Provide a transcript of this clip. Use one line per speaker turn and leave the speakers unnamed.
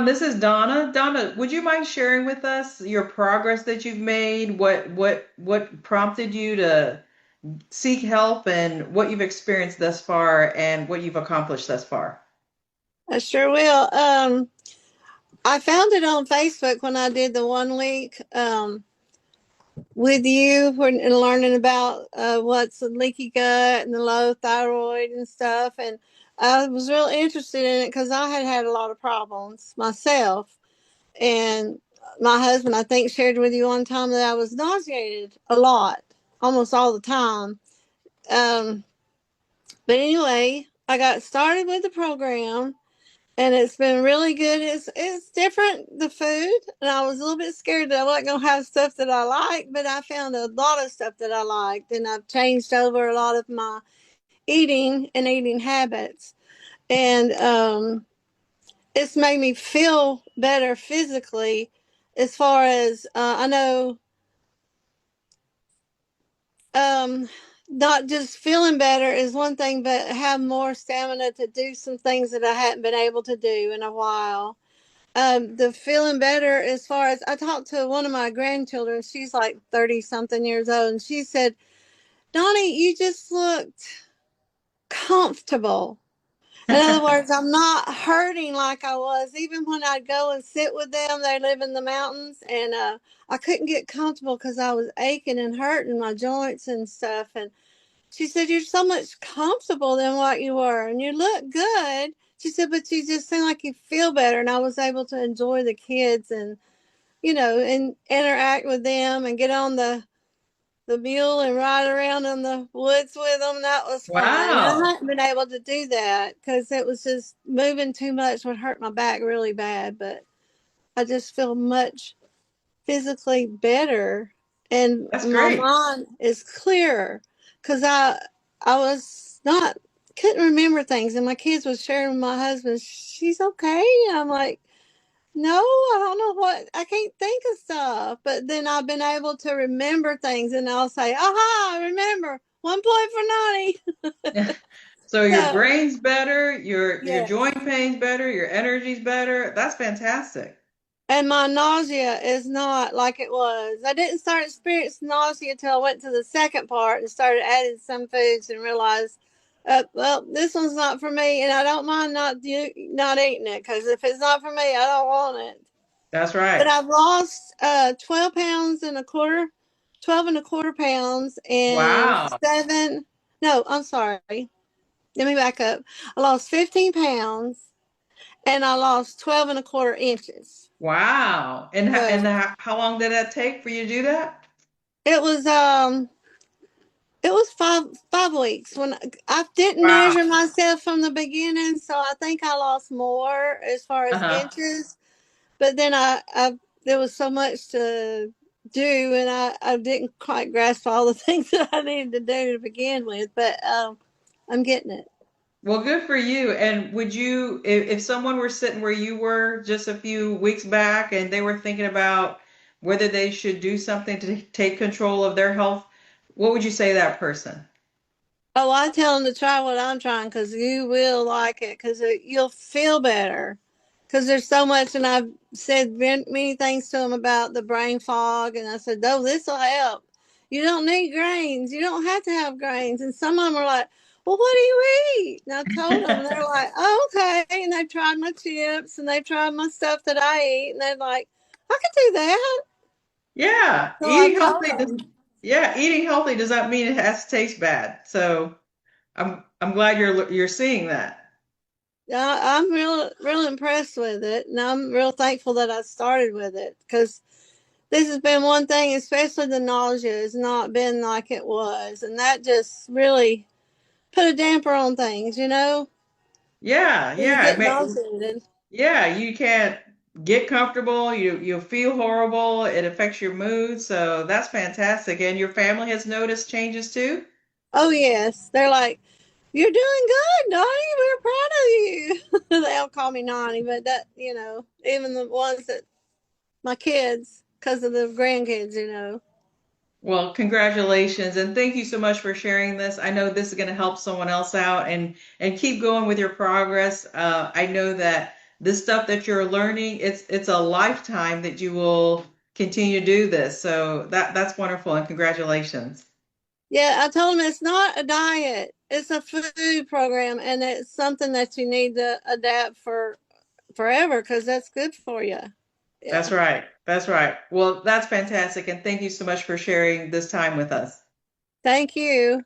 This is Donna. Donna, would you mind sharing with us your progress that you've made? What prompted you to seek help and what you've experienced thus far and what you've accomplished thus far?
I sure will. I found it on Facebook when I did the 1 week with you and learning about what's the leaky gut and the low thyroid and stuff. And I was real interested in it because I had had a lot of problems myself. And my husband, I think, shared with you one time that I was nauseated a lot, almost all the time. Um, but anyway, I got started with the program and it's been really good. It's different the food, and I was a little bit scared that I wasn't gonna have stuff that I like, but I found a lot of stuff that I liked, and I've changed over a lot of my eating habits, and it's made me feel better physically. As far as I know, um, not just feeling better is one thing, but have more stamina to do some things that I hadn't been able to do in a while. The feeling better as far as I talked to one of my grandchildren, she's like 30 something years old, and she said, Donnie, you just looked comfortable. In other words, I'm not hurting like I was. Even when I'd go and sit with them, they live in the mountains, and I couldn't get comfortable because I was aching and hurting my joints and stuff. And she said, you're so much comfortable than what you were, and you look good. She said, but you just seem like you feel better. And I was able to enjoy the kids and and interact with them and get on the mule and ride around in the woods with them. That was fun. I
Wow.
hadn't been able to do that because it was just moving too much would hurt my back really bad. But I just feel much physically better, and
That's
my
great.
mind is clearer because I was not couldn't remember things, and my kids was sharing with my husband. She's okay. And I'm like, no, I don't know what, I can't think of stuff. But then I've been able to remember things, and I'll say, aha, I remember 1 point for Nani.
So your
So,
brain's better, your
yes.
joint pain's better, your energy's better. That's fantastic.
And my nausea is not like it was. I didn't start experiencing nausea until I went to the second part and started adding some foods and realized, well, this one's not for me, and I don't mind not eating it because if it's not for me, I don't want it.
That's
But
right.
I've lost 12 pounds and a quarter, 12 and a quarter pounds, and
Wow.
seven. No, I'm sorry. Let me back up. I lost 15 pounds and I lost 12 and a quarter inches.
Wow. And
So
how long did that take for you to do that?
it was it was five weeks when I didn't
Wow.
measure myself from the beginning, so I think I lost more as far as
Uh-huh.
inches. But then I there was so much to do, and I didn't quite grasp all the things that I needed to do to begin with. But I'm getting it.
Well, good for you. And would you, if someone were sitting where you were just a few weeks back and they were thinking about whether they should do something to take control of their health, what would you say to that person?
Oh, I tell them to try what I'm trying because you will like it because you'll feel better. Because there's so much, and I've said many things to them about the brain fog, and I said, "Oh, this will help. You don't need grains. You don't have to have grains." And some of them are like, "Well, what do you eat?" And I told them, and they're like, "Oh, okay." And they tried my chips, and they tried my stuff that I eat, and they're like, "I can do that."
Yeah,
So I told
eating healthy does not mean it has to taste bad. So I'm glad you're seeing that.
I'm real impressed with it, and I'm real thankful that I started with it because this has been one thing, especially the nausea, has not been like it was, and that just really put a damper on things.
Yeah,
When you
yeah.
get nauseated.
Yeah, you can't get comfortable. You feel horrible. It affects your mood. So that's fantastic. And your family has noticed changes too?
Oh yes, they're like, "You're doing good, Nani. We're proud of you." They all call me Nani, but that even the ones that my kids, because of the grandkids.
Well, congratulations and thank you so much for sharing this. I know this is going to help someone else out and keep going with your progress. I know that this stuff that you're learning, it's a lifetime that you will continue to do this. So that's wonderful and congratulations.
Yeah, I told him it's not a diet. It's a food program, and it's something that you need to adapt for forever because that's good for you.
That's
Yeah.
right. That's right. Well, that's fantastic. And thank you so much for sharing this time with us.
Thank you.